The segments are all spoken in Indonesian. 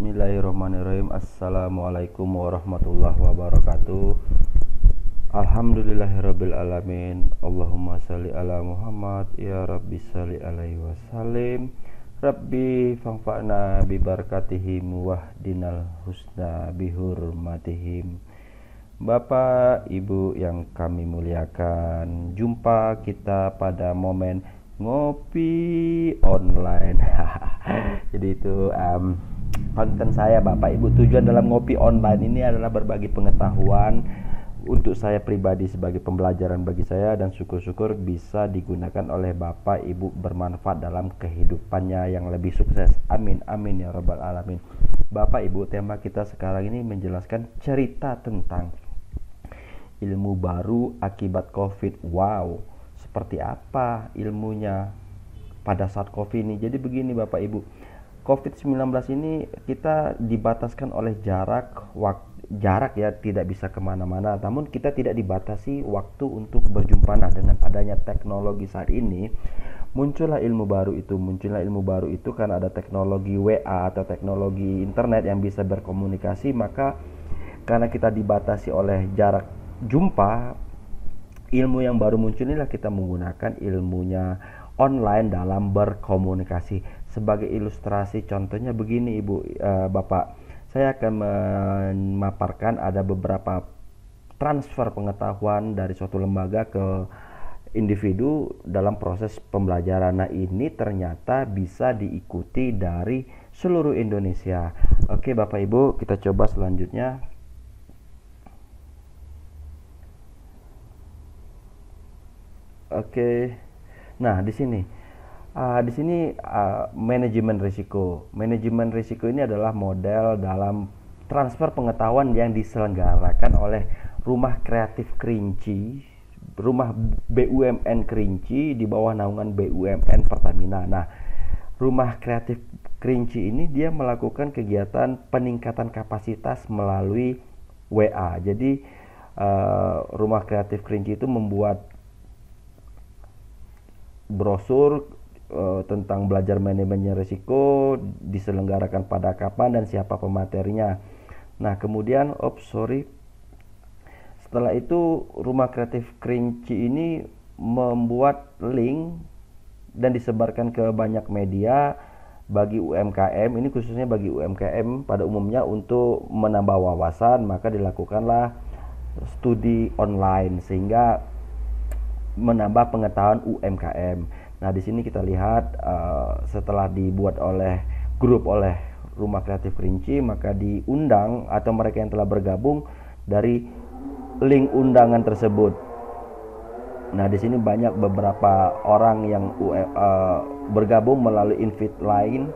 Bismillahirrahmanirrahim. Assalamualaikum warahmatullahi wabarakatuh. Alhamdulillahirabbil alamin. Allahumma shalli ala Muhammad ya rabbi shalli alaihi wasallim. Rabbi fanfa'na bi barakatihim wahdinal husna bihurmatihim. Bapak Ibu yang kami muliakan, jumpa kita pada momen ngopi online. Jadi itu konten saya Bapak Ibu. Tujuan dalam ngopi online ini adalah berbagi pengetahuan untuk saya pribadi sebagai pembelajaran bagi saya, dan syukur-syukur bisa digunakan oleh Bapak Ibu bermanfaat dalam kehidupannya yang lebih sukses. Amin amin ya rabbal alamin. Bapak Ibu, tema kita sekarang ini menjelaskan cerita tentang ilmu baru akibat COVID. Wow, seperti apa ilmunya pada saat COVID ini? Jadi begini Bapak Ibu, COVID-19 ini kita dibataskan oleh jarak ya, tidak bisa kemana-mana. Namun kita tidak dibatasi waktu untuk berjumpa. Nah, dengan adanya teknologi saat ini muncullah ilmu baru itu karena ada teknologi WA atau teknologi internet yang bisa berkomunikasi. Maka karena kita dibatasi oleh jarak jumpa, ilmu yang baru muncul inilah kita menggunakan ilmunya online dalam berkomunikasi. Sebagai ilustrasi contohnya begini Ibu, Bapak, saya akan memaparkan ada beberapa transfer pengetahuan dari suatu lembaga ke individu dalam proses pembelajaran. Nah, ini ternyata bisa diikuti dari seluruh Indonesia. Oke Bapak Ibu, kita coba selanjutnya. Oke. Nah, di sini manajemen risiko. Manajemen risiko ini adalah model dalam transfer pengetahuan yang diselenggarakan oleh Rumah Kreatif Kerinci, Rumah BUMN Kerinci di bawah naungan BUMN Pertamina. Nah, Rumah Kreatif Kerinci ini dia melakukan kegiatan peningkatan kapasitas melalui WA. Jadi Rumah Kreatif Kerinci itu membuat brosur tentang belajar manajemen risiko, diselenggarakan pada kapan dan siapa pematerinya. Nah, kemudian setelah itu Rumah Kreatif Kerinci ini membuat link dan disebarkan ke banyak media bagi UMKM. Ini khususnya bagi UMKM pada umumnya untuk menambah wawasan. Maka dilakukanlah studi online sehingga menambah pengetahuan UMKM. Nah, di sini kita lihat setelah dibuat oleh grup oleh Rumah Kreatif Kerinci, maka diundang atau mereka yang telah bergabung dari link undangan tersebut. Nah, di sini banyak beberapa orang yang bergabung melalui invite line.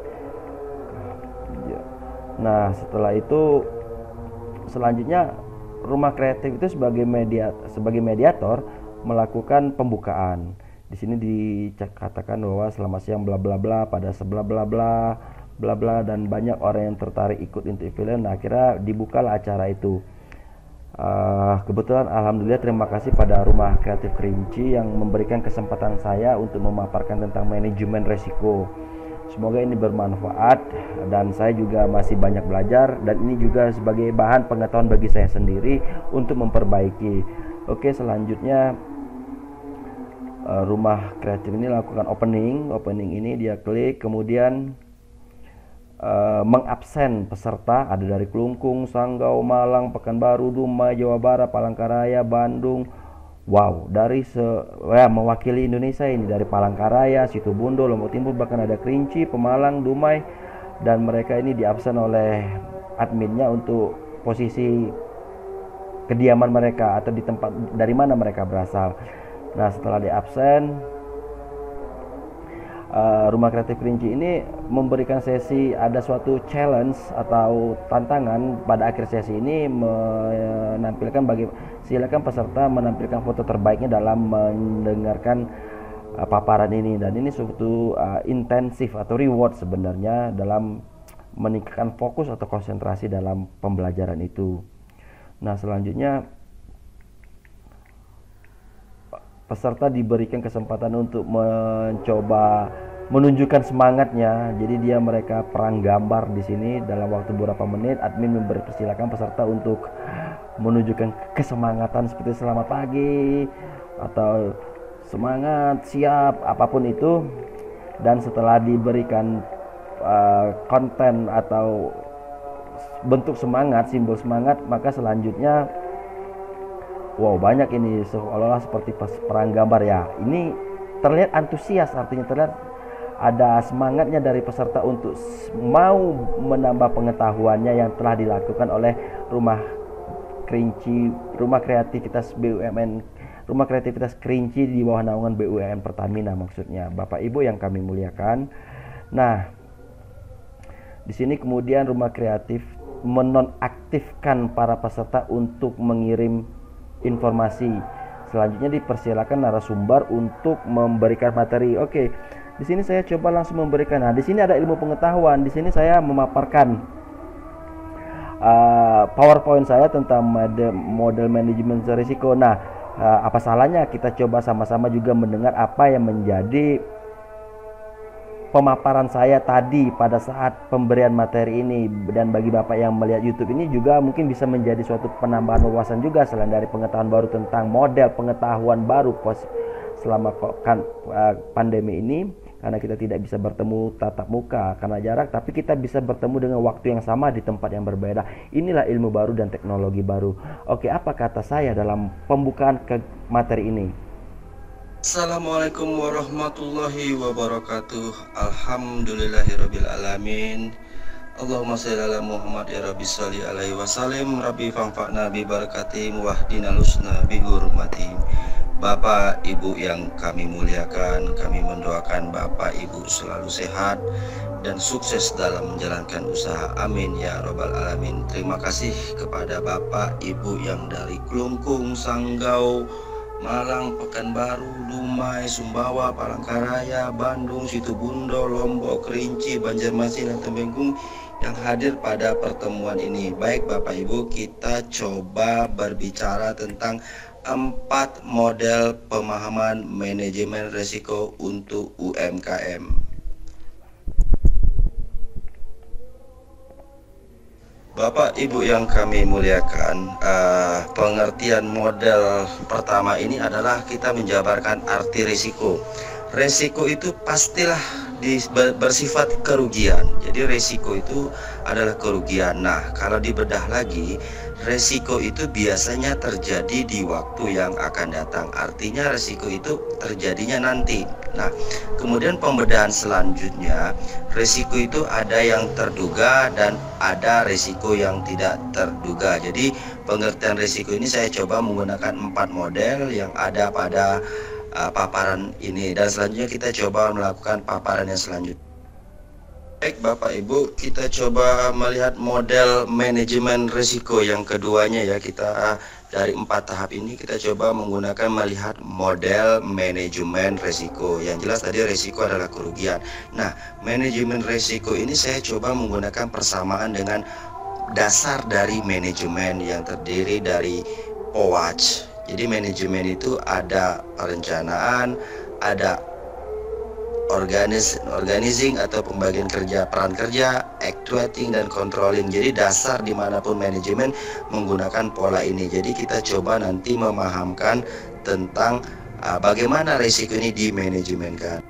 Nah, setelah itu selanjutnya Rumah Kreatif itu sebagai mediator melakukan pembukaan. Di sini dikatakan bahwa selamat siang bla bla bla pada sebla bla bla bla bla, dan banyak orang yang tertarik ikut untuk event. Nah, akhirnya dibukalah acara itu. Kebetulan alhamdulillah terima kasih pada Rumah Kreatif Kerinci yang memberikan kesempatan saya untuk memaparkan tentang manajemen resiko. Semoga ini bermanfaat dan saya juga masih banyak belajar, dan ini juga sebagai bahan pengetahuan bagi saya sendiri untuk memperbaiki. Oke, selanjutnya Rumah Kreatif ini lakukan opening ini dia klik, kemudian mengabsen peserta ada dari Klungkung, Sanggau, Malang, Pekanbaru, Dumai, Jawa Barat, Palangkaraya, Bandung. Wow, mewakili Indonesia ini dari Palangkaraya, Situbondo, Lombok Timur, bahkan ada Kerinci, Pemalang, Dumai, dan mereka ini diabsen oleh adminnya untuk posisi kediaman mereka atau di tempat dari mana mereka berasal. Nah, setelah di absen, Rumah Kreatif Kerinci ini memberikan sesi, ada suatu challenge atau tantangan pada akhir sesi ini, silakan peserta menampilkan foto terbaiknya dalam mendengarkan paparan ini, dan ini suatu intensif atau reward sebenarnya dalam meningkatkan fokus atau konsentrasi dalam pembelajaran itu. Nah, selanjutnya peserta diberikan kesempatan untuk mencoba menunjukkan semangatnya. Jadi mereka perang gambar di sini dalam waktu beberapa menit. Admin mempersilakan peserta untuk menunjukkan kesemangatan seperti selamat pagi atau semangat, siap, apapun itu. Dan setelah diberikan konten atau bentuk semangat, simbol semangat, maka selanjutnya banyak ini seolah-olah seperti perang gambar ya. Ini terlihat antusias, artinya terlihat ada semangatnya dari peserta untuk mau menambah pengetahuannya yang telah dilakukan oleh Rumah Kreativitas BUMN, Rumah Kreativitas Kerinci di bawah naungan BUMN Pertamina maksudnya, Bapak Ibu yang kami muliakan. Nah, di sini kemudian Rumah Kreatif menonaktifkan para peserta untuk mengirim informasi. Selanjutnya dipersilakan narasumber untuk memberikan materi. Oke, di sini saya coba langsung memberikan. Nah, di sini ada ilmu pengetahuan. Di sini saya memaparkan PowerPoint saya tentang model manajemen risiko. Nah, apa salahnya kita coba sama-sama juga mendengar apa yang menjadi pemaparan saya tadi pada saat pemberian materi ini. Dan bagi Bapak yang melihat YouTube ini juga mungkin bisa menjadi suatu penambahan wawasan juga, selain dari pengetahuan baru tentang model pengetahuan baru selama pandemi ini, karena kita tidak bisa bertemu tatap muka karena jarak, tapi kita bisa bertemu dengan waktu yang sama di tempat yang berbeda. Inilah ilmu baru dan teknologi baru. Oke, apa kata saya dalam pembukaan ke materi ini? Assalamualaikum warahmatullahi wabarakatuh. Alhamdulillahirabbil alamin. Allahumma shalli ala Muhammad ya Rabbi shalli alaihi wasallim. Rabbi fanfa'na bi barakatihim wahdinal husna bi hurmatihim. Bapak Ibu yang kami muliakan, kami mendoakan Bapak Ibu selalu sehat dan sukses dalam menjalankan usaha. Amin ya rabbal alamin. Terima kasih kepada Bapak Ibu yang dari Klungkung, Sanggau, Malang, Pekanbaru, Dumai, Sumbawa, Palangkaraya, Bandung, Situbondo, Lombok, Kerinci, Banjarmasin, dan Temenggung yang hadir pada pertemuan ini. Baik Bapak Ibu, kita coba berbicara tentang 4 model pemahaman manajemen risiko untuk UMKM. Bapak Ibu yang kami muliakan, pengertian model pertama ini adalah kita menjabarkan arti risiko. Risiko itu pastilah bersifat kerugian. Jadi risiko itu adalah kerugian. Nah, kalau dibedah lagi, risiko itu biasanya terjadi di waktu yang akan datang. Artinya risiko itu terjadinya nanti. Nah, kemudian pembedahan selanjutnya, risiko itu ada yang terduga dan ada risiko yang tidak terduga. Jadi pengertian risiko ini saya coba menggunakan 4 model yang ada pada paparan ini, dan selanjutnya kita coba melakukan paparan yang selanjutnya. Baik Bapak Ibu, kita coba melihat model manajemen risiko yang keduanya ya. Kita dari 4 tahap ini kita coba menggunakan melihat model manajemen risiko. Yang jelas tadi risiko adalah kerugian. Nah, manajemen risiko ini saya coba menggunakan persamaan dengan dasar dari manajemen yang terdiri dari POWACH. Jadi manajemen itu ada perencanaan, ada organizing atau pembagian kerja, peran kerja, actuating, dan controlling. Jadi dasar dimanapun manajemen menggunakan pola ini. Jadi kita coba nanti memahamkan tentang bagaimana risiko ini dimanajemenkan.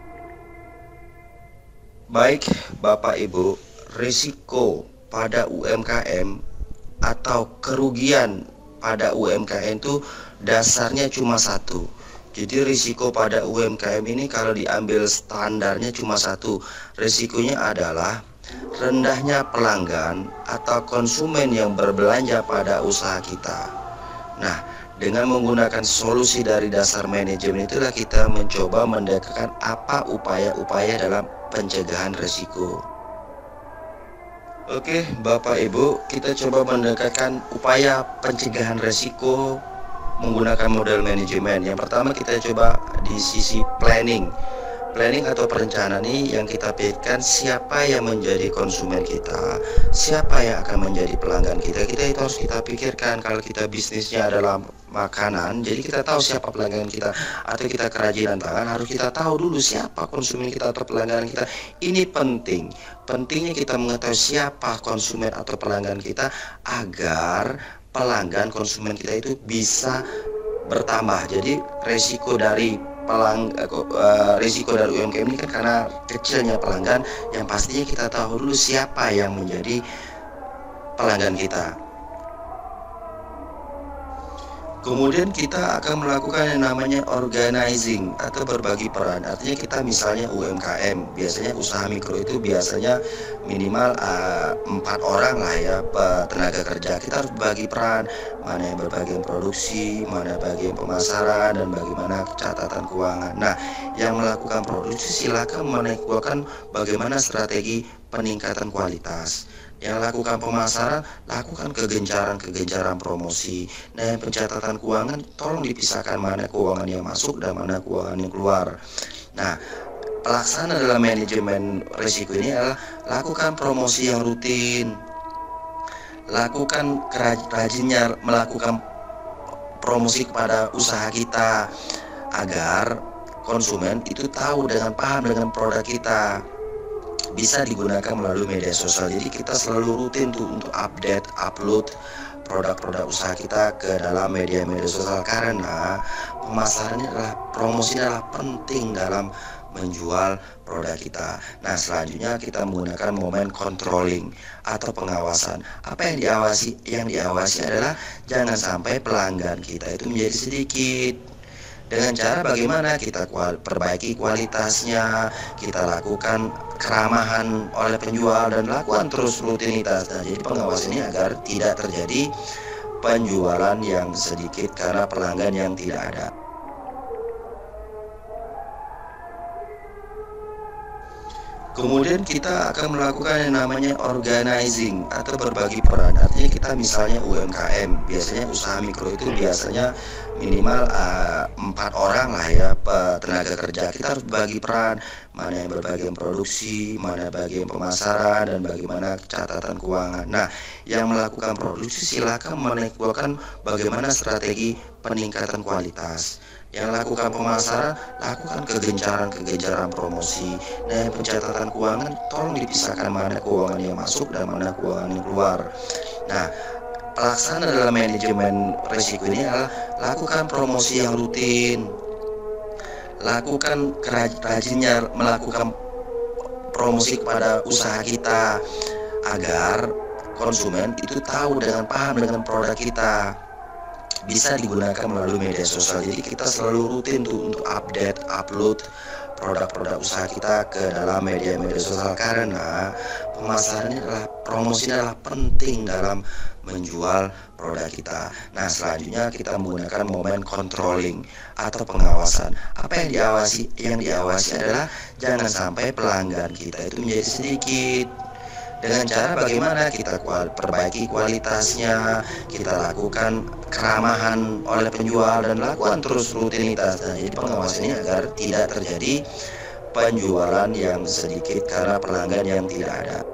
Baik Bapak Ibu, risiko pada UMKM atau kerugian pada UMKM itu dasarnya cuma satu. Jadi risiko pada UMKM ini kalau diambil standarnya cuma satu. Risikonya adalah rendahnya pelanggan atau konsumen yang berbelanja pada usaha kita. Nah, dengan menggunakan solusi dari dasar manajemen itulah kita mencoba mendekatkan apa upaya-upaya dalam pencegahan risiko. Oke Bapak Ibu, kita coba mendekatkan upaya pencegahan risiko menggunakan model manajemen. Yang pertama kita coba di sisi planning. Planning atau perencanaan ini yang kita pikirkan siapa yang menjadi konsumen kita, siapa yang akan menjadi pelanggan kita. Kita itu harus kita pikirkan. Kalau kita bisnisnya adalah makanan, jadi kita tahu siapa pelanggan kita. Atau kita kerajinan tangan, harus kita tahu dulu siapa konsumen kita atau pelanggan kita. Ini penting. Pentingnya kita mengetahui siapa konsumen atau pelanggan kita agar pelanggan konsumen kita itu bisa bertambah. Jadi resiko dari risiko dari UMKM ini kan karena kecilnya pelanggan, yang pastinya kita tahu dulu siapa yang menjadi pelanggan kita. Kemudian kita akan melakukan yang namanya organizing atau berbagi peran. Artinya kita misalnya UMKM, biasanya usaha mikro itu biasanya minimal 4 orang lah ya tenaga kerja. Kita harus bagi peran, mana yang berbagian produksi, mana bagian pemasaran, dan bagaimana catatan keuangan. Nah, yang melakukan produksi silakan menekukan bagaimana strategi peningkatan kualitas. Yang lakukan pemasaran, lakukan kegencaran promosi. Nah, yang pencatatan keuangan, tolong dipisahkan mana keuangan yang masuk dan mana keuangan yang keluar. Nah, pelaksana dalam manajemen risiko ini adalah lakukan promosi yang rutin, lakukan rajinnya melakukan promosi kepada usaha kita agar konsumen itu tahu dengan paham dengan produk kita. Bisa digunakan melalui media sosial. Jadi kita selalu rutin tuh untuk upload produk-produk usaha kita ke dalam media-media sosial, karena pemasarannya adalah promosinya adalah penting dalam menjual produk kita. Nah, selanjutnya kita menggunakan momen controlling atau pengawasan. Apa yang diawasi? Yang diawasi adalah jangan sampai pelanggan kita itu menjadi sedikit. Dengan cara bagaimana kita perbaiki kualitasnya, kita lakukan keramahan oleh penjual, dan lakukan terus rutinitas. Nah, jadi pengawasan ini agar tidak terjadi penjualan yang sedikit karena pelanggan yang tidak ada. Kemudian kita akan melakukan yang namanya organizing atau berbagi peran. Artinya kita misalnya UMKM, biasanya usaha mikro itu biasanya minimal 4 orang lah ya tenaga kerja. Kita harus bagi peran, mana yang berbagian produksi, mana bagian pemasaran, dan bagaimana catatan keuangan. Nah, yang melakukan produksi silakan menekukan bagaimana strategi peningkatan kualitas. Yang lakukan pemasaran, lakukan kegencaran promosi. Nah, yang pencatatan keuangan, tolong dipisahkan mana keuangan yang masuk dan mana keuangan yang keluar. Nah, pelaksana dalam manajemen risiko ini adalah lakukan promosi yang rutin, lakukan rajinnya melakukan promosi kepada usaha kita agar konsumen itu tahu dengan paham dengan produk kita. Bisa digunakan melalui media sosial. Jadi kita selalu rutin tuh untuk upload produk-produk usaha kita ke dalam media-media sosial, karena pemasarannya adalah promosinya adalah penting dalam menjual produk kita. Nah, selanjutnya kita menggunakan momen controlling atau pengawasan. Apa yang diawasi? Yang diawasi adalah jangan sampai pelanggan kita itu menjadi sedikit. Dengan cara bagaimana kita perbaiki kualitasnya, kita lakukan keramahan oleh penjual, dan lakukan terus rutinitas. Nah, jadi pengawasan ini agar tidak terjadi penjualan yang sedikit karena pelanggan yang tidak ada.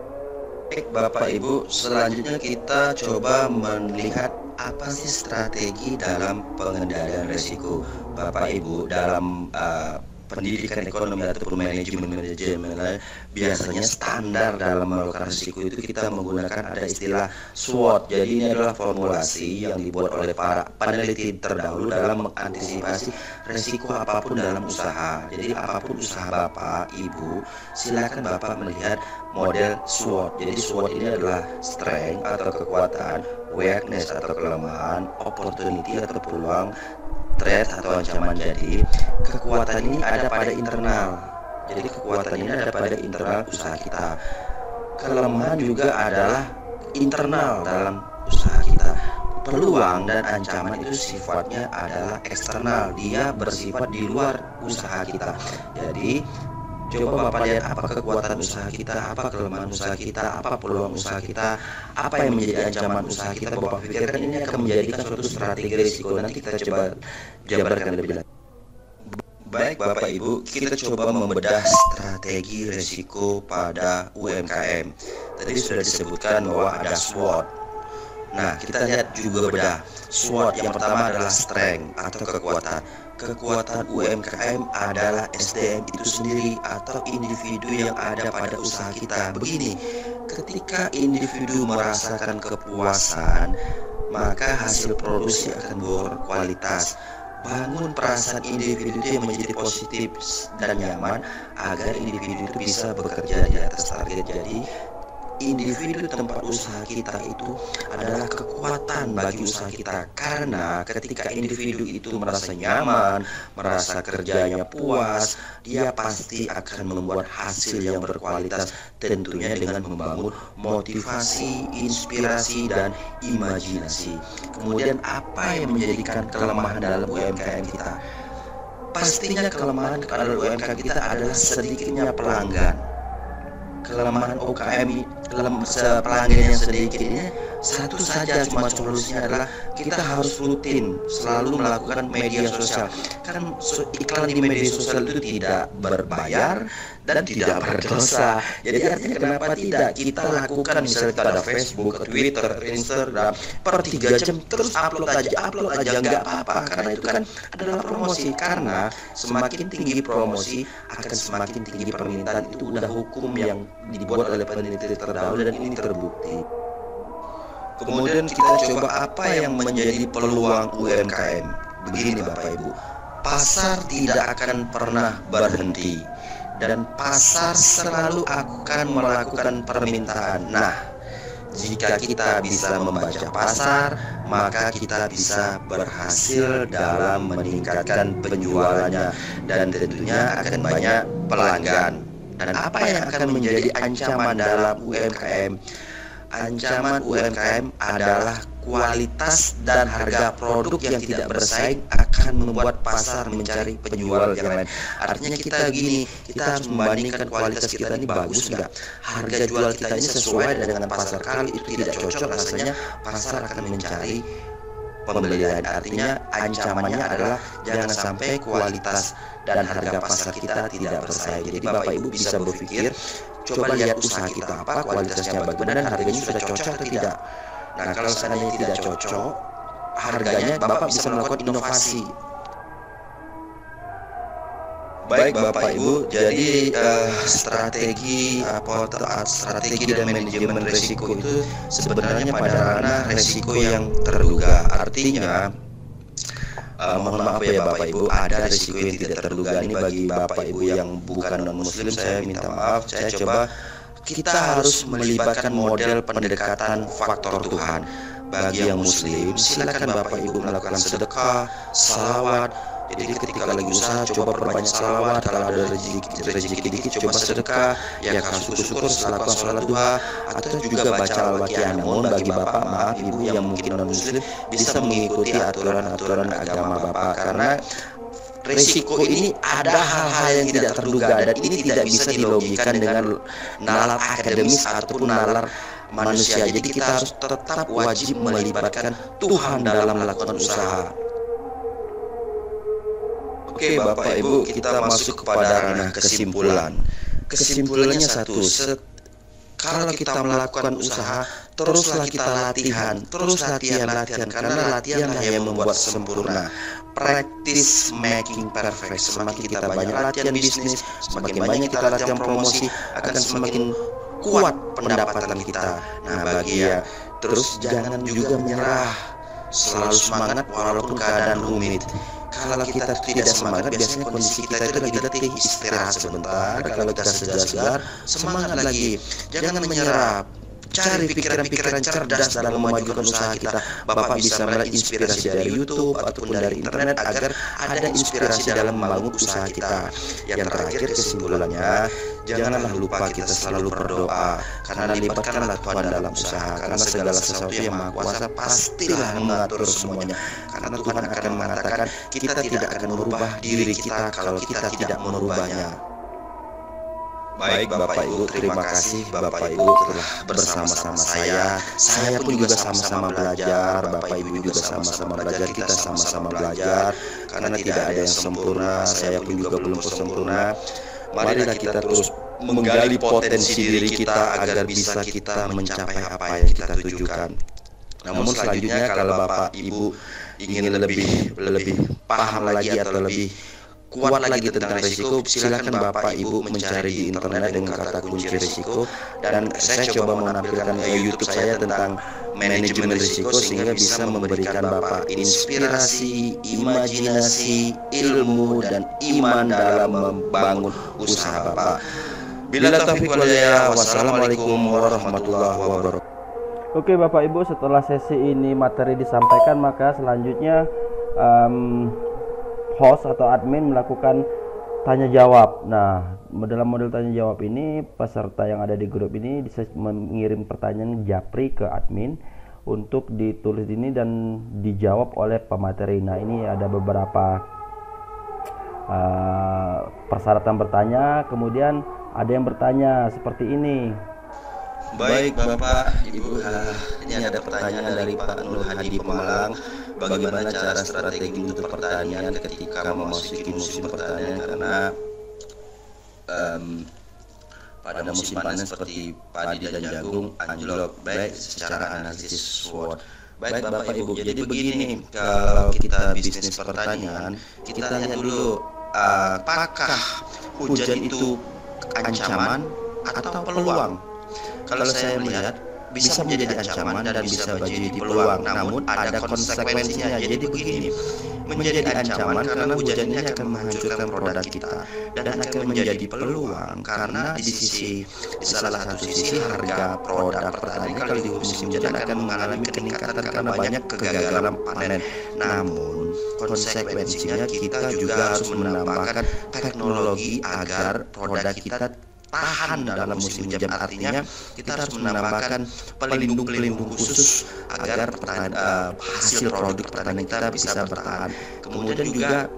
Baik Bapak Ibu, selanjutnya kita coba melihat apa sih strategi dalam pengendalian risiko. Bapak Ibu, dalam pendidikan ekonomi ataupun manajemen biasanya standar dalam melakukan risiko itu kita menggunakan ada istilah SWOT. Jadi ini adalah formulasi yang dibuat oleh para peneliti terdahulu dalam mengantisipasi risiko apapun dalam usaha. Jadi apapun usaha Bapak Ibu, silakan Bapak melihat model SWOT. Jadi SWOT ini adalah strength atau kekuatan, weakness atau kelemahan, opportunity atau peluang, threat atau ancaman. Jadi kekuatan ini ada pada internal. Jadi kekuatan ini ada pada internal usaha kita. Kelemahan juga adalah internal dalam usaha kita. Peluang dan ancaman itu sifatnya adalah eksternal. Dia bersifat di luar usaha kita. Jadi coba Bapak lihat apa kekuatan usaha kita, apa kelemahan usaha kita, apa peluang usaha kita, apa yang menjadi ancaman usaha kita. Bapak pikirkan ini akan menjadikan suatu strategi risiko. Nanti kita coba jabarkan lebih lanjut. Baik Bapak Ibu, kita coba membedah strategi risiko pada UMKM. Tadi sudah disebutkan bahwa ada SWOT. Nah, kita lihat juga bedah. SWOT yang pertama adalah strength atau kekuatan. Kekuatan UMKM adalah SDM itu sendiri atau individu yang ada pada usaha kita. Begini, ketika individu merasakan kepuasan, maka hasil produksi akan berkualitas. Bangun perasaan individu itu yang menjadi positif dan nyaman agar individu itu bisa bekerja di atas target. Jadi individu tempat usaha kita itu adalah kekuatan bagi usaha kita, karena ketika individu itu merasa nyaman, merasa kerjanya puas, dia pasti akan membuat hasil yang berkualitas, tentunya dengan membangun motivasi, inspirasi, dan imajinasi. Kemudian apa yang menjadikan kelemahan dalam UMKM kita? Pastinya kelemahan dalam UMKM kita adalah sedikitnya pelanggan. Kelemahan UMKM pelanggan yang sedikit ini satu saja, cuma solusinya adalah kita harus rutin selalu melakukan media sosial. Kan iklan di media sosial itu tidak berbayar dan tidak berdosa. Jadi artinya kenapa tidak kita lakukan, misalnya pada Facebook, Twitter, Instagram per 3 jam terus upload aja nggak apa-apa, karena itu kan adalah promosi. Karena semakin tinggi promosi akan semakin tinggi permintaan, itu udah hukum yang dibuat oleh peneliti terdahulu dan ini terbukti. Kemudian kita coba apa yang menjadi peluang UMKM. Begini Bapak Ibu, pasar tidak akan pernah berhenti dan pasar selalu akan melakukan permintaan. Nah, jika kita bisa membaca pasar, maka kita bisa berhasil dalam meningkatkan penjualannya dan tentunya akan banyak pelanggan. Dan apa yang akan menjadi ancaman dalam UMKM? Ancaman UMKM adalah kualitas dan harga produk yang tidak bersaing akan membuat pasar mencari penjual yang lain. Artinya kita gini, kita harus membandingkan kualitas kita ini bagus nggak, harga jual kita ini sesuai dengan pasar. Kalau itu tidak cocok, rasanya pasar akan mencari pembelian. Artinya ancamannya adalah jangan sampai kualitas dan harga pasar kita tidak bersaing. Jadi Bapak Ibu bisa berpikir, coba lihat usaha kita apa, kualitasnya bagaimana dan harganya sudah cocok atau tidak. Nah, kalau seandainya tidak cocok harganya, Bapak bisa melakukan inovasi. Baik Bapak Ibu, jadi strategi dan manajemen risiko itu sebenarnya pada ranah risiko yang terduga. Artinya mohon maaf ya Bapak Ibu, ada risiko yang tidak terduga. Ini bagi Bapak Ibu yang bukan non muslim, saya minta maaf. Kita harus melibatkan model pendekatan faktor Tuhan. Bagi yang muslim, silakan Bapak Ibu melakukan sedekah, salawat. Jadi ketika lagi usaha, coba perbanyak salawat. Kalau ada rezeki dikit, coba sedekah. Ya harus syukur setelah lakukan sholat duha, atau juga baca al-Baqiyah. Namun bagi Bapak, maaf Ibu yang mungkin non muslim, bisa mengikuti aturan-aturan agama Bapak, karena risiko ini ada hal-hal yang tidak terduga dan ini tidak bisa dilogikan dengan nalar akademis ataupun nalar manusia. Jadi kita harus tetap wajib melibatkan Tuhan dalam melakukan usaha. Oke Bapak Ibu, kita masuk kepada ranah kesimpulan. Kesimpulannya satu, kalau kita melakukan usaha, teruslah kita latihan, karena latihanlah yang membuat sempurna. Practice making perfect. Semakin kita banyak latihan bisnis, semakin banyak kita latihan promosi, akan semakin kuat pendapatan kita. Nah bagi ya, terus jangan juga menyerah, selalu semangat walaupun keadaan rumit. Kalau kita tidak semangat, biasanya kondisi kita itu lagi letih, istirahat sebentar. Kalau kita segar-segar, semangat lagi. Jangan menyerah. Cari pikiran-pikiran cerdas dalam memajukan usaha kita. Bapak bisa melihat inspirasi dari YouTube ataupun dari internet agar ada inspirasi dalam membangun usaha kita. Yang terakhir kesimpulannya, janganlah lupa kita selalu berdoa, karena libatkanlah Tuhan dalam usaha, karena segala sesuatu yang Maha Kuasa pastilah mengatur semuanya. Karena Tuhan akan mengatakan kita tidak akan merubah diri kita kalau kita tidak merubahnya. Baik Bapak Ibu, terima kasih Bapak Ibu telah bersama-sama saya. Saya pun juga sama-sama belajar, Bapak Ibu juga sama-sama belajar, kita sama-sama belajar. karena tidak ada yang sempurna, saya pun juga belum sempurna. Marilah kita terus menggali potensi diri kita agar bisa kita mencapai apa yang kita tujukan. Namun selanjutnya kalau Bapak Ibu ingin lebih paham lagi atau lebih kuat lagi tentang risiko, silakan Bapak Ibu mencari di internet dengan kata kunci risiko, dan saya coba menampilkan YouTube saya tentang manajemen risiko sehingga bisa memberikan Bapak inspirasi, imajinasi, ilmu, dan iman dalam membangun usaha Bapak. Bila taufiq wal hidayah, wassalamualaikum warahmatullahi wabarakatuh. Oke Bapak Ibu, setelah sesi ini materi disampaikan, maka selanjutnya host atau admin melakukan tanya jawab. Nah, dalam model tanya jawab ini peserta yang ada di grup ini bisa mengirim pertanyaan japri ke admin untuk ditulis ini dan dijawab oleh pemateri. Nah, ini ada beberapa persyaratan bertanya. Kemudian ada yang bertanya seperti ini. Baik Bapak Ibu, ini ada pertanyaan dari Pak Nur Hadi Pemalang. Bagaimana cara strategi untuk pertanian ketika memasuki musim pertanian, karena pada musim panen seperti padi dan jagung anjlok. Baik, secara analisis SWOT. Baik Bapak Ibu, jadi begini, kalau kita bisnis pertanian, kita lihat dulu apakah hujan itu ancaman atau peluang. Kalau saya melihat bisa menjadi ancaman dan bisa menjadi peluang, namun ada konsekuensinya. Jadi begini, menjadi ancaman karena hujan ini akan menghancurkan produk kita, dan akan menjadi peluang karena di salah satu sisi harga produk pertanian kalau di musim hujan akan mengalami peningkatan karena banyak kegagalan panen. Namun konsekuensinya kita juga harus menambahkan teknologi agar produk kita tahan dalam musim hujan. Artinya kita harus menambahkan pelindung khusus agar hasil produk pertanian kita bisa bertahan. Kemudian juga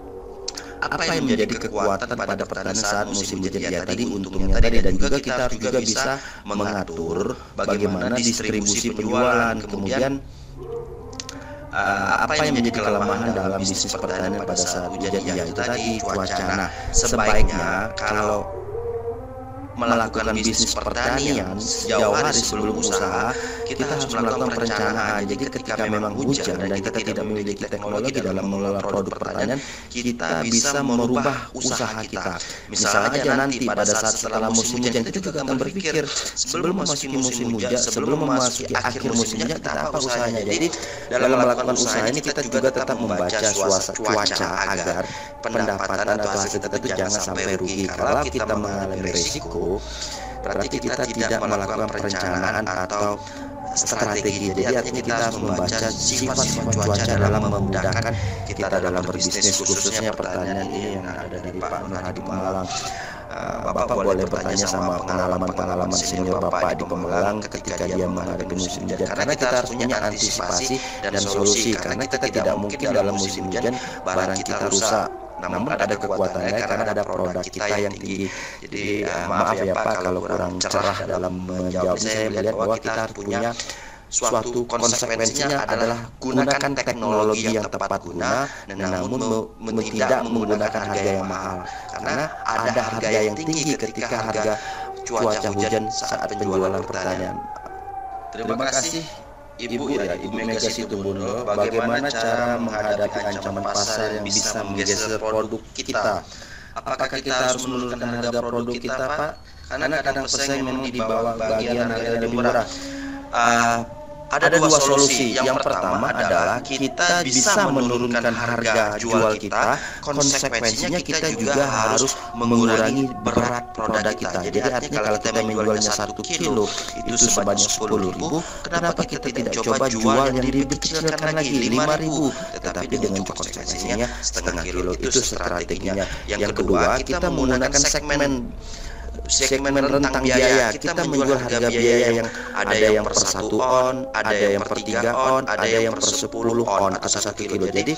apa yang menjadi kekuatan pada pertanian saat musim hujan, ya tadi untungnya tadi, dan juga kita juga bisa mengatur bagaimana distribusi penjualan. Kemudian apa yang menjadi kelemahan dalam bisnis pertanian pada saat hujan, ya itu tadi cuaca. Nah, sebaiknya kalau melakukan bisnis pertanian sejauh hari sebelum usaha, kita harus melakukan perencanaan. Jadi ketika memang hujan dan kita tidak memiliki teknologi dalam mengelola produk pertanian, kita bisa merubah usaha kita. Misalnya aja nanti pada saat setelah musim hujan, kita juga akan berpikir sebelum memasuki musim hujan, sebelum memasuki akhir musim hujan, kita apa usahanya. Jadi dalam melakukan usaha ini kita juga tetap membaca cuaca agar pendapatan atau hasil kita itu jangan sampai rugi. Kalau kita mengalami risiko, berarti kita tidak melakukan perencanaan atau strategi. Jadi artinya kita harus membaca sifat-sifat cuaca dalam memudahkan kita dalam berbisnis, khususnya pertanian ini yang ada dari Pak Nur Hadi Pemalang. Bapak boleh bertanya sama pengalaman senior Bapak di Pemalang ketika dia menghadapi musim hujan, karena kita harus punya antisipasi dan solusi. Karena kita tidak mungkin dalam musim hujan barang kita rusak, namun ada kekuatannya karena ada produk kita yang tinggi. Jadi maaf ya Pak kalau kurang cerah dalam menjawab. Saya melihat bahwa kita harus punya suatu konsekuensinya adalah gunakan teknologi yang tepat guna, namun tidak menggunakan harga yang mahal, karena ada harga yang tinggi ketika harga cuaca hujan saat penjualan pertanian. Terima kasih Ibu Mega Situbondo. Bagaimana cara menghadapi ancaman pasar yang bisa menggeser produk kita? Apakah kita harus menurunkan harga produk kita Pak? Karena kadang pesaing memang di bawah bagian harga yang lebih murah. Ada dua solusi. Yang pertama adalah kita bisa menurunkan harga jual kita. Konsekuensinya kita juga harus mengurangi berat produk kita. Jadi artinya kalau kita menjualnya 1 kilo itu sebanyak 10.000, kenapa kita tidak coba jual yang dikecilkan lagi 5.000? Tetapi dengan konsekuensinya setengah kilo itu strateginya. Yang kedua, kita menggunakan segmen rentang biaya. Kita menjual harga biaya yang ada yang per 1 on, ada yang per 3 on, ada yang per 10 on atau 1 kilo. Jadi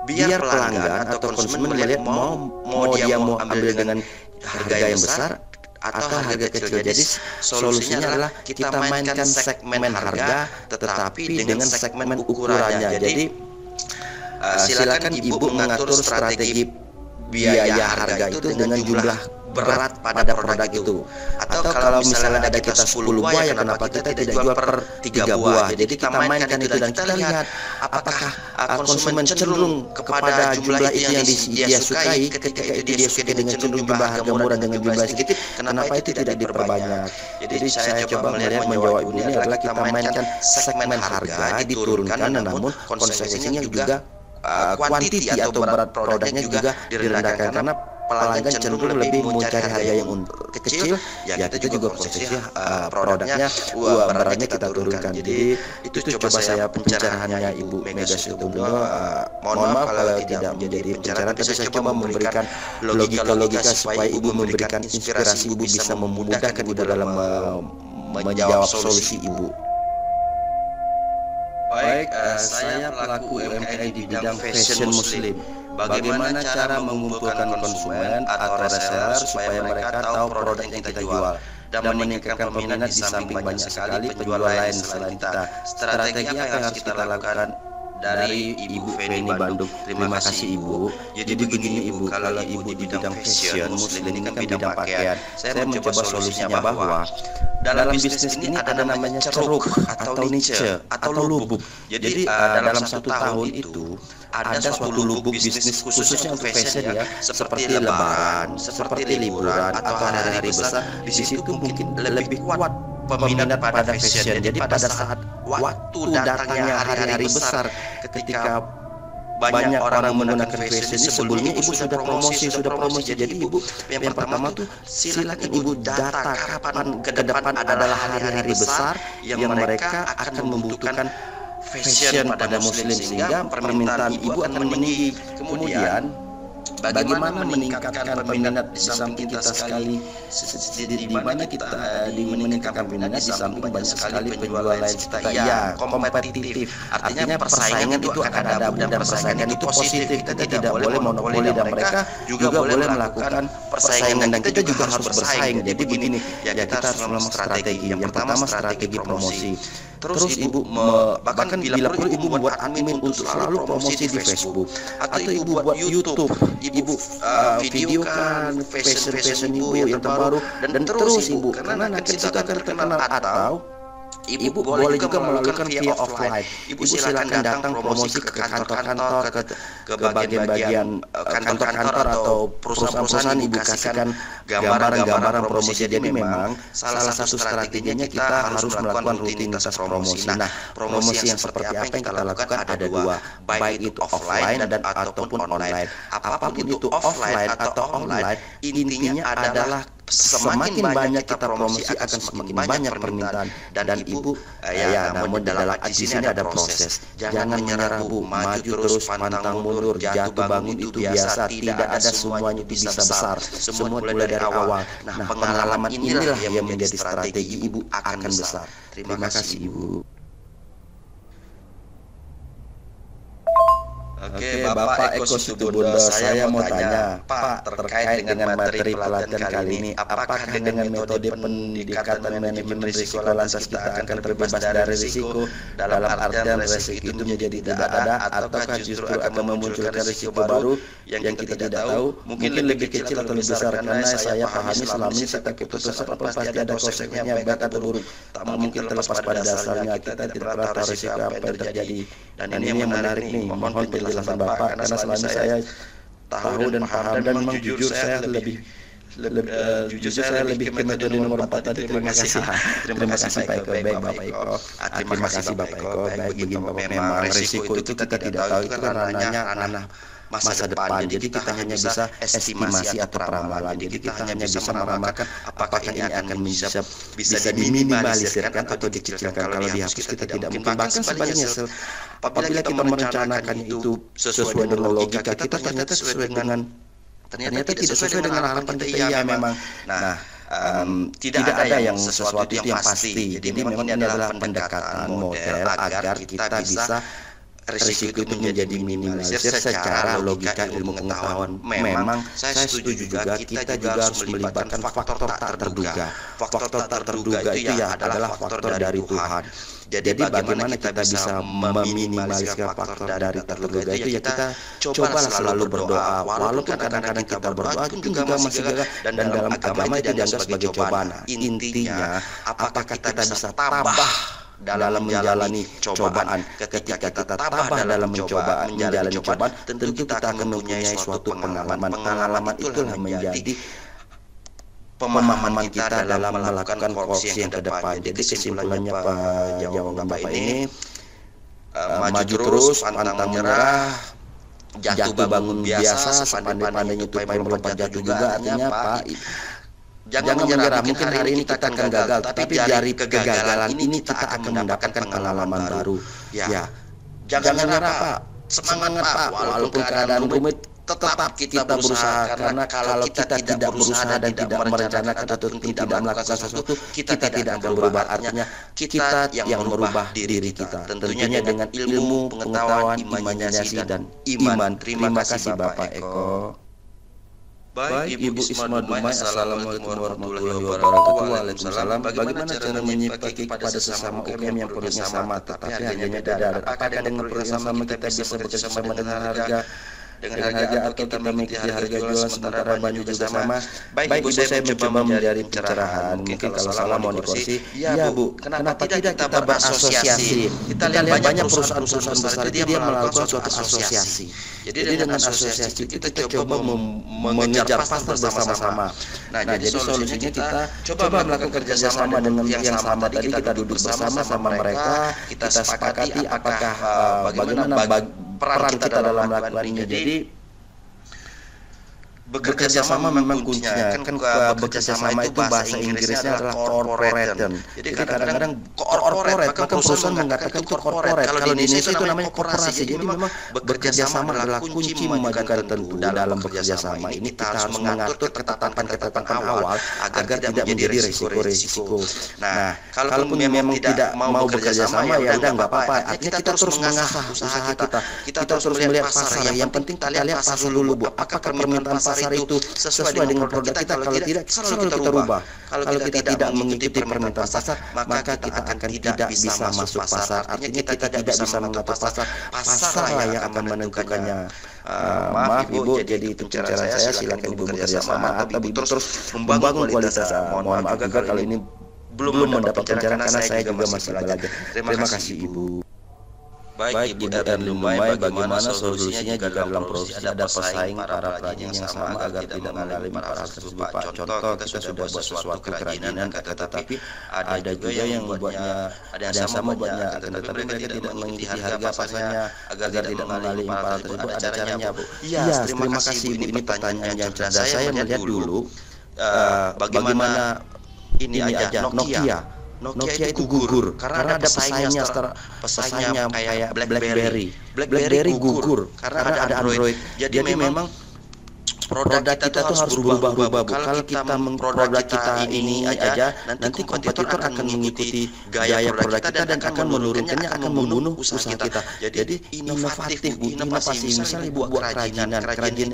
biar pelanggan atau konsumen melihat dia mau ambil dengan harga yang besar atau harga kecil. Jadi solusinya adalah kita mainkan segmen harga tetapi dengan segmen ukurannya. Jadi silakan Ibu mengatur strategi biaya harga itu dengan jumlah berat pada produk itu. Atau kalau misalnya ada kita 10 buah, ya kenapa kita tidak jual per 3 buah. Jadi kita mainkan itu dan kita lihat apakah konsumen cenderung kepada jumlah itu yang dia sukai. Ketika itu dia sukai dengan cenderung jumlah harga murah dengan jumlah sedikit, kenapa itu tidak diperbanyak. Jadi saya coba melihat menjawab Ibu ini adalah kita mainkan segmen harga diturunkan, namun konsekuensinya juga kuantiti atau berat produknya juga direndahkan, karena pelanggan cenderung lebih mencari harga yang kecil, ya kita juga prosesnya produknya beratnya kita turunkan. Jadi itu coba saya pencerahannya Ibu Mega Sutomo. Mohon maaf kalau tidak menjadi pencerahan, tapi saya coba memberikan logika supaya Ibu memberikan inspirasi, Ibu bisa memudahkan Ibu dalam menjawab solusi Ibu. Baik, saya pelaku UMKM di bidang fashion muslim. Bagaimana cara mengumpulkan konsumen atau reseller supaya mereka tahu produk yang kita jual dan meningkatkan peminat di samping banyak sekali penjual lain selain kita? Strategi apa yang harus kita lakukan? Dari Ibu Feni Bandung. Terima kasih Ibu. Jadi begini Ibu, kalau Ibu di bidang fashion muslim ini kan bidang pakaian, saya mencoba solusinya bahwa dalam bisnis ini ada namanya ceruk atau niche atau lubuk. Jadi dalam 1 tahun itu ada suatu lubuk bisnis khususnya untuk fashion, ya, seperti lebaran, seperti liburan atau hari-hari besar. Di situ mungkin lebih kuat peminat pada fashion. Jadi pada saat waktu datangnya hari-hari besar, ketika banyak orang menggunakan fashion ini, sebelumnya Ibu sudah promosi. Jadi Ibu yang pertama tuh silakan Ibu data kapan ke depan adalah hari-hari besar yang mereka akan membutuhkan fashion pada muslim, sehingga permintaan Ibu akan meninggi. Kemudian bagaimana meningkatkan peminat di samping kita sekali di mana kita meningkatkan peminat di samping banyak sekali penjual lain kita, ya, kompetitif. Artinya persaingan itu akan ada, dan persaingan itu positif. Kita tidak boleh monopoli, dan mereka juga boleh melakukan persaingan, dan kita juga harus bersaing. Jadi begini, ya, kita harus memang strategi. Yang pertama strategi promosi. Terus Ibu bahkan bila perlu Ibu membuat admin untuk selalu promosi di Facebook, atau Ibu buat YouTube. Ibu videokan fashion Ibu yang terbaru, dan terus Ibu, karena nanti kita akan terkenal. Atau Ibu boleh juga melakukan via offline. Ibu silakan datang promosi ke kantor-kantor, ke bagian-bagian kantor-kantor atau perusahaan-perusahaan. Ibu kasihkan gambaran promosi. Jadi memang salah satu strateginya kita harus melakukan rutinitas promosi. Nah, promosi yang seperti apa yang kita lakukan ada 2, baik itu offline dan ataupun online. Apapun itu offline atau online, intinya adalah semakin banyak kita promosi akan semakin banyak permintaan. Dan Ibu, namun dalam di sini ada proses. Jangan menyerah Bu, maju terus, pantang mundur, jatuh bangun itu biasa. Tidak ada semuanya bisa besar. Semua mulai dari awal. Nah, pengalaman inilah yang menjadi strategi Ibu akan besar. Terima kasih Ibu. Oke, Bapak Eko Situbondo, saya mau tanya, Pak, terkait dengan materi pelatihan kali ini, apakah dengan metode pendekatan manajemen risiko lantas kita akan terbebas dari risiko, dalam artian risiko itu menjadi tidak ada, ataukah justru akan memunculkan risiko baru yang kita tidak tahu, mungkin lebih kecil atau lebih besar? Karena saya pahami selama ini setiap keputusan pasti ada konsekuensinya, baik atau buruk. Tak mungkin terlepas pada dasarnya, kita tidak pernah tahu risiko apa yang terjadi. Dan ini yang menarik nih, mohon penjelasan Bapak, karena selama ini saya tahu dan paham, dan memang jujur saya lebih ke metode nomor 4 tadi. Terima kasih Pak Eko. Baik Bapak Eko, terima kasih Bapak Eko. Baik, begini Bapak, memang risiko itu kita tidak tahu, itu kan ranah masa depan. Jadi kita hanya bisa estimasi atau ramalan. Jadi kita hanya bisa meramalkan apakah ini akan bisa diminimalisirkan atau dikecilkan. Kalau dihapus kita tidak mungkin. Bahkan sebaliknya, apabila kita merencanakan itu sesuai dengan logika kita, ternyata tidak sesuai dengan harapan kita. Ya memang. Nah, tidak ada yang sesuatu itu yang pasti. Jadi memang ini adalah pendekatan model agar kita bisa risiko itu menjadi minimalisir secara logika ilmu pengetahuan. Memang saya setuju juga kita juga harus melibatkan faktor tak terduga. Faktor tak terduga itu ya adalah faktor dari Tuhan. Jadi bagaimana kita bisa meminimalisir faktor dari tak terduga itu ya kita cobalah selalu berdoa. Walaupun kadang-kadang kita berdoa itu juga masih gagal, dan dalam agama itu dianggap sebagai cobaan. Intinya apakah kita bisa tabah dalam menjalani cobaan. Ketika kita tabah dalam menjalani cobaan, tentu kita akan mempunyai suatu pengalaman. Pengalaman itulah menjadi pemahaman kita dalam melakukan korupsi yang ke depan. Jadi kesimpulannya jawaban Bapak ini, maju terus, pantang menyerah, jatuh bangun biasa, sepandai-pandainya tupai melompat jatuh juga. Artinya Pak, jangan menyerah. Mungkin hari ini kita akan gagal, tapi dari kegagalan ini kita akan mendapatkan pengalaman baru. Ya, jangan menyerah Pak, semangat Pak, walaupun keadaan rumit tetap kita berusaha, karena kalau kita tidak berusaha dan tidak merencanakan atau tidak melakukan sesuatu, kita tidak akan berubah. Artinya kita yang merubah diri kita, tentunya dengan ilmu, pengetahuan, imajinasi dan iman. Terima kasih Bapak Eko. Baik Ibu Isma Dumai, Assalamualaikum warahmatullahi wabarakatuh. Waalaikumsalam. Bagaimana cara menyikapi kepada sesama UKM yang produknya sama tetapi harganya beda? Apakah dengan produk yang sama kita bisa bekerja sama dengan harga atau kita mengikuti harga jual sementara baju juga sama? Baik Ibu, saya mencoba menjadi pencerahan. Mungkin kalau salah mau dikoreksi. Ya Bu, kenapa tidak kita berasosiasi? Kita lihat banyak perusahaan-perusahaan besar itu dia melakukan suatu asosiasi. Jadi dengan asosiasi kita coba mengejar pasar bersama-sama. Nah, jadi solusinya kita coba melakukan kerjasama dengan yang sama tadi. Kita duduk bersama sama mereka, kita sepakati apakah bagaimana peran kita dalam melakukan ini. Jadi bekerja sama memang kuncinya. Kan bekerja sama itu bahasa Inggrisnya adalah corporation. Jadi kadang-kadang corporate, maka perusahaan mengatakan itu corporate. Kalau di Indonesia itu namanya korporasi. Jadi memang bekerja sama adalah kunci memajukan. Tentu dalam bekerja sama ini kita harus mengatur ketetapan awal agar tidak menjadi risiko-risiko. Nah, kalaupun memang tidak mau bekerja sama ya udah nggak apa-apa. Artinya kita terus mengasah usaha kita. Kita terus melihat pasar. Yang penting kita lihat pasar dulu Bu. Apakah permintaan pasar itu sesuai dengan produk kita? Kalau tidak, selalu kita rubah. Kalau kita tidak mengikuti permintaan pasar, maka kita akan tidak bisa masuk pasar. Artinya kita tidak bisa mengatur pasar. Pasar yang akan menentukannya. Maaf Ibu, jadi itu pencerahan saya. Silakan Ibu bekerja sama atau Ibu terus membangun kualitas. Mohon maaf juga kalau ini belum mendapat pencerahan karena saya juga masih belajar. Terima kasih Ibu. Baik Ibu Dumai, bagaimana solusinya jika dalam produksi ada pesaing para perajin yang sama agar tidak mengalami hal tersebut Pak? Contoh, kita sudah buat sesuatu kerajinan tetapi ada juga yang membuatnya, ada yang sama buatnya, tetapi mereka tidak mengikuti harga pasarnya agar tidak mengalami hal tersebut. Ada caranya Bu? Iya, terima kasih Ibu. Ini pertanyaan yang cerdas. Saya melihat dulu bagaimana ini aja Nokia itu gugur karena ada pesaingnya kayak BlackBerry gugur karena ada Android. Jadi memang produk kita tuh harus berubah-ubah Bu. Kalau kita produk kita ini aja, nanti kompetitor akan mengikuti gaya produk kita dan akan menurunkannya, akan membunuh usaha kita. Jadi inovatif Bu, inovasi. Misalnya Ibu buat kerajinan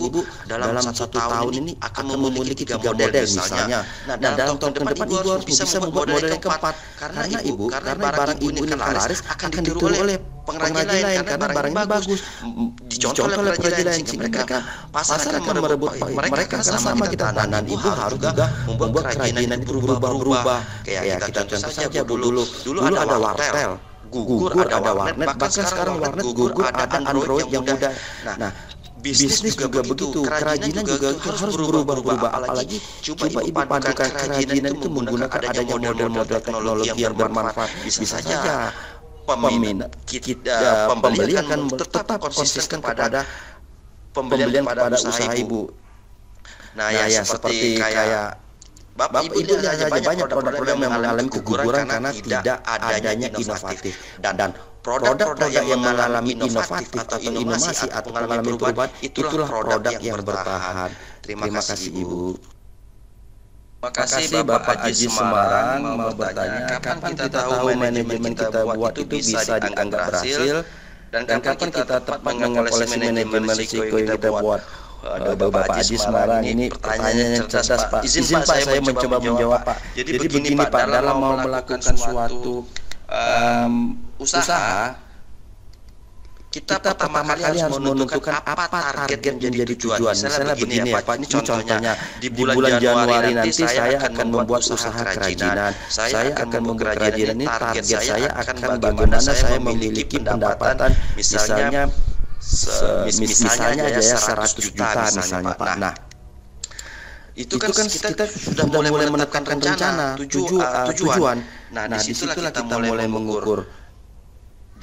Ibu dalam 1 tahun ini akan memiliki 3 model misalnya. Nah, dalam tahun depan Ibu harus bisa membuat model yang keempat. Karena barang Ibu ini laris akan ditiru oleh pengrajin lain karena barangnya bagus, dicontoh oleh pengrajin lain sehingga mereka pasar akan merebut mereka. Sama kita dan Ibu harus juga membuat kerajinan itu berubah-ubah. Kayak kita contoh saja Bu, dulu ada wartel gugur, ada warnet, bahkan sekarang warnet gugur, ada Android yang mudah. Nah, bisnis juga begitu, kerajinan juga harus berubah-ubah. Apalagi coba Ibu padukan kerajinan itu menggunakan adanya model-model teknologi yang bermanfaat. Bisa saja pembeli akan tetap konsisten kepada pembelian pada usaha Ibu. Nah ya seperti kayak Bapak Ibu lihat saja banyak produk-produk yang mengalami keguguran karena tidak adanya inovatif. Dan produk-produk yang mengalami inovatif atau inovasi atau mengalami perubahan itulah produk yang bertahan. Terima kasih Ibu. Terima kasih Bapak Aji Semarang mau bertanya, kapan kita tahu manajemen kita buat itu bisa dianggap berhasil Dan kapan kita tepat mengevaluasi manajemen risiko yang kita buat? Bapak Aji Semarang ini pertanyaannya cerdas Pak. Izin Pak saya mencoba menjawab Pak. Jadi begini Pak, dalam mau melakukan suatu usaha, kita pertama kali harus menentukan apa target yang menjadi tujuan. Misalnya begini ya Pak, ini contohnya di bulan Januari nanti saya akan membuat usaha kerajinan. Saya akan membuat kerajinan ini, target saya akan bagaimana saya memiliki pendapatan misalnya aja ya 100 juta misalnya Pak. Nah, itu kan kita sudah mulai menetapkan rencana tujuan. Nah, disitulah kita mulai mengukur.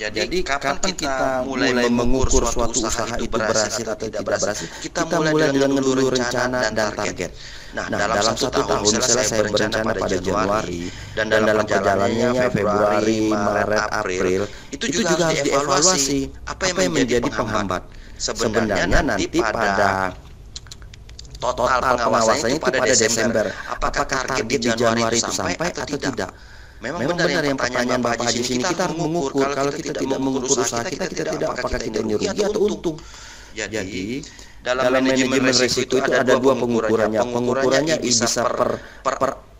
Jadi kapan kita mulai mengukur suatu usaha itu berhasil atau tidak berhasil, kita mulai dengan dulu rencana dan target. Nah, dalam satu tahun misalnya saya berencana pada Januari dan dalam perjalanannya Februari, Maret, April, itu juga harus dievaluasi apa yang menjadi penghambat. Sebenarnya nanti pada total pengawasannya itu pada Desember, apakah target di Januari itu sampai atau tidak? Memang benar yang pertanyaan Bapak Haji sini, kita harus mengukur. Kalau kita tidak mengukur usaha kita tidak apakah kita rugi atau untung. Jadi dalam manajemen risiko itu ada dua pengukurannya. Pengukurannya bisa per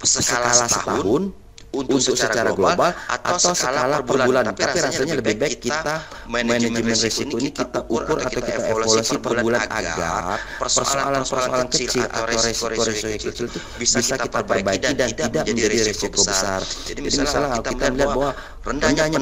skala setahun untuk secara global atau skala per bulan. Tapi rasanya lebih baik kita manajemen risiko ini kita ukur atau kita evaluasi per bulan agar persoalan-persoalan kecil atau resiko-resiko kecil itu bisa kita perbaiki dan tidak menjadi resiko besar. Jadi misalnya kita melihat bahwa rendahnya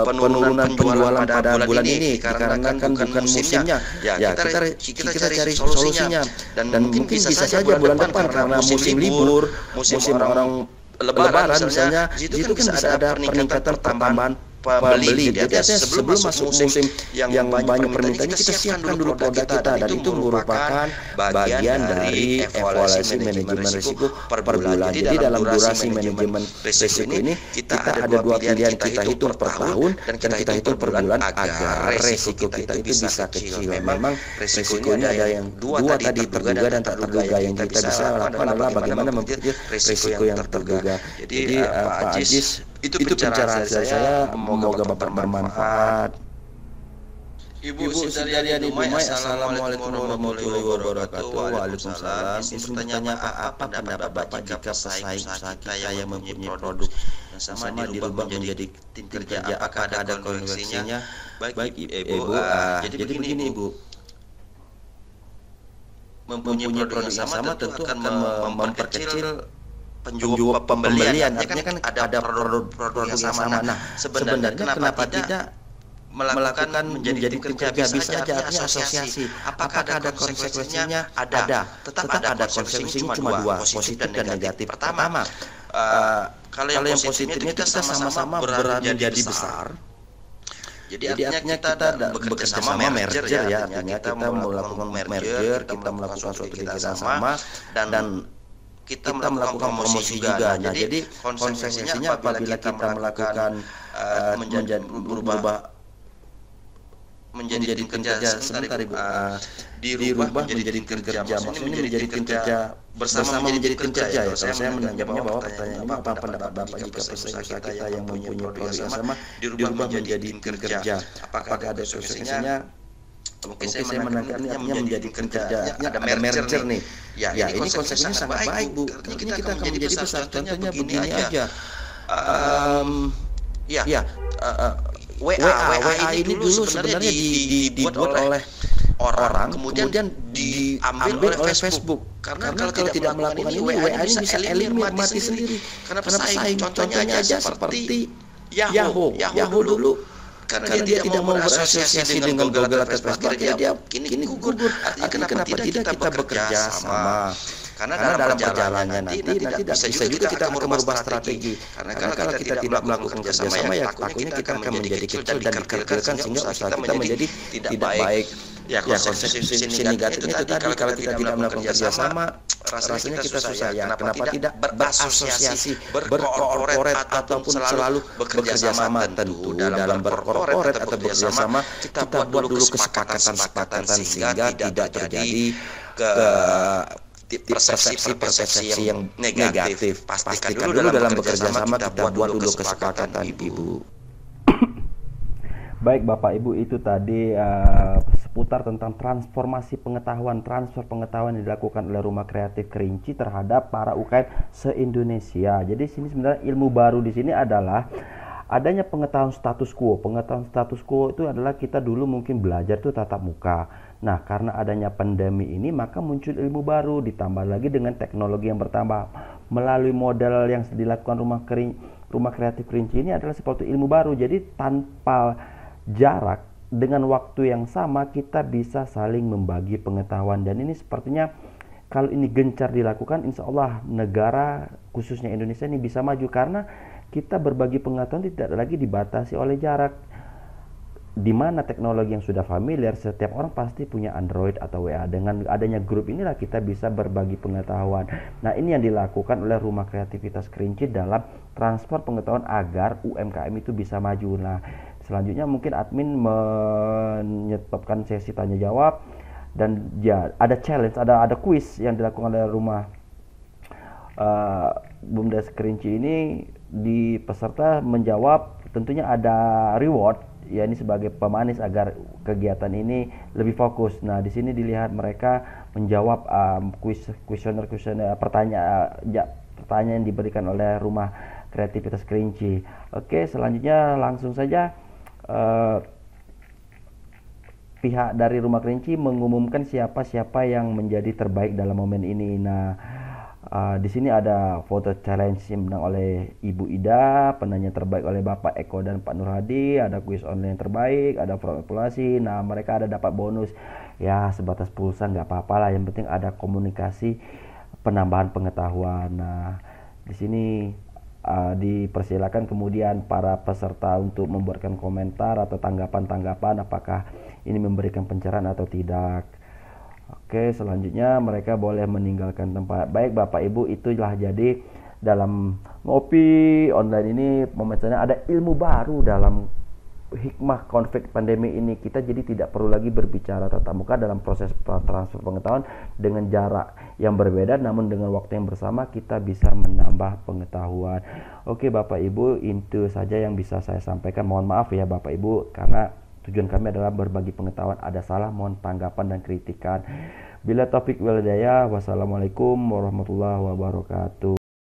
penurunan penjualan pada bulan ini dikarenakan bukan musimnya, ya kita cari solusinya dan mungkin bisa saja bulan depan karena musim libur, musim orang Lebaran misalnya, di situ kan bisa ada peningkatan pertambahan pembeli. Jadi sebelum masuk musim yang banyak permintaannya, kita siapkan dulu produk kita, dan itu merupakan bagian dari evaluasi manajemen risiko per bulan. Jadi dalam durasi manajemen risiko ini kita ada dua pilihan, kita hitung per tahun dan kita hitung per bulan agar risiko kita itu bisa kecil. Memang risikonya ada yang dua tadi, terduga dan tak terduga. Yang kita bisa lakukan adalah bagaimana memperkecil risiko yang terduga. Jadi Pak Ajis, itu pencerahan saya, semoga Bapak bermanfaat. Ibu Sindariani Dumai, Assalamualaikum warahmatullahi wabarakatuh. Waalaikumsalam. Ingin bertanya apa pendapat Bapak jika pesaing usaha kita yang mempunyai produk yang sama dirubah menjadi tim kerja, apakah ada koreksinya? Baik Ibu, jadi begini Ibu, mempunyai produk yang sama tentu akan memperkecil pembeliannya kan ada produk yang sama. Nah, sebenarnya kenapa tidak melakukan menjadi tim kerja? Bisa saja artinya asosiasi. Apakah ada konsekuensinya? Ada. Tetap ada konsekuensinya, cuma dua, positif dan negatif. Pertama, kalau yang positifnya kita sama-sama berani menjadi besar. Jadi artinya kita bekerja sama, merger ya, artinya kita melakukan merger, kita melakukan suatu kerjasama dan kita melakukan promosi juga. Nah, jadi konsekuensinya apabila kita melakukan menjadi tim kerja sebentar Ibu, dirubah menjadi tim kerja, maksudnya menjadi tim kerja bersama menjadi tim kerja ya. Kalau saya menanyakannya bahwa pertanyaan apa pendapat Bapak jika pesaing usaha kita yang mempunyai produk yang sama dirubah menjadi tim kerja, apakah ada konsekuensinya? Mungkin saya menangkapnya menjadi kerja, ada merger nih. Ya, ini konsekuensinya sangat baik Bu. Ini kita akan menjadi besar. Contohnya begini aja. WA ini dulu sebenarnya dibuat oleh orang, kemudian diambil oleh Facebook. Karena kalau tidak melakukan ini, WA ini bisa eliminir, mati sendiri. Karena pesaing. Contohnya aja seperti Yahoo dulu. Karena dia tidak mau berasosiasi dengan Google atau Facebook, dia kini gugur. Artinya kenapa tidak kita bekerja sama? Karena dalam perjalanannya nanti bisa juga kita akan merubah strategi. Karena kalau kita tidak melakukan kerjasama, ya takutnya kita akan menjadi kecil dan dikecilkan sehingga usaha kita menjadi tidak baik. Ya, konsekuensi negatifnya itu tadi, kalau kita tidak melakukan kerjasama, rasanya kita susah ya. Kenapa tidak berasosiasi, berkorporat ataupun selalu bekerja sama? Tentu dalam berkorporat atau bekerja sama kita buat dulu kesepakatan sehingga tidak terjadi persepsi yang negatif. Pastikan dulu dalam bekerja sama kita buat dulu kesepakatan Ibu. Baik Bapak Ibu, itu tadi seputar tentang transformasi pengetahuan, transfer pengetahuan yang dilakukan oleh Rumah Kreatif Kerinci terhadap para UKM se-Indonesia. Jadi sini sebenarnya ilmu baru di sini adalah adanya pengetahuan status quo. Pengetahuan status quo itu adalah kita dulu mungkin belajar itu tatap muka. Nah, karena adanya pandemi ini maka muncul ilmu baru, ditambah lagi dengan teknologi yang bertambah. Melalui model yang dilakukan Rumah Kreatif Kerinci ini adalah seperti ilmu baru. Jadi tanpa jarak, dengan waktu yang sama kita bisa saling membagi pengetahuan, dan ini sepertinya kalau ini gencar dilakukan, insya Allah negara khususnya Indonesia ini bisa maju karena kita berbagi pengetahuan tidak lagi dibatasi oleh jarak. Di mana teknologi yang sudah familiar, setiap orang pasti punya Android atau WA. Dengan adanya grup inilah kita bisa berbagi pengetahuan. Nah, ini yang dilakukan oleh Rumah Kreativitas Kerinci dalam transfer pengetahuan agar UMKM itu bisa maju. Nah, selanjutnya mungkin admin menyetopkan sesi tanya jawab, dan ya ada challenge, ada quiz yang dilakukan oleh Rumah BUMDes Kerinci ini. Di peserta menjawab, tentunya ada reward ya, ini sebagai pemanis agar kegiatan ini lebih fokus. Nah, di sini dilihat mereka menjawab kuesioner pertanyaan yang diberikan oleh Rumah Kreativitas Kerinci. Oke, selanjutnya langsung saja pihak dari Rumah Kerinci mengumumkan siapa yang menjadi terbaik dalam momen ini. Nah, di sini ada foto challenge yang menang oleh Ibu Ida, penanya terbaik oleh Bapak Eko dan Pak Nur Hadi, ada kuis online terbaik, ada formulasi. Nah, mereka ada dapat bonus ya sebatas pulsa, nggak apa-apa lah, yang penting ada komunikasi penambahan pengetahuan. Nah, di sini dipersilakan kemudian para peserta untuk membuatkan komentar atau tanggapan apakah ini memberikan pencerahan atau tidak. Oke, selanjutnya mereka boleh meninggalkan tempat. Baik Bapak Ibu, itulah jadi dalam ngopi online ini momennya ada ilmu baru dalam hikmah konflik pandemi ini. Kita jadi tidak perlu lagi berbicara tatap muka dalam proses transfer pengetahuan dengan jarak yang berbeda, namun dengan waktu yang bersama kita bisa menambah pengetahuan. Oke Bapak Ibu, itu saja yang bisa saya sampaikan. Mohon maaf ya Bapak Ibu, karena tujuan kami adalah berbagi pengetahuan. Ada salah mohon tanggapan dan kritikan. Bila taufik wal hidayah, wassalamualaikum warahmatullahi wabarakatuh.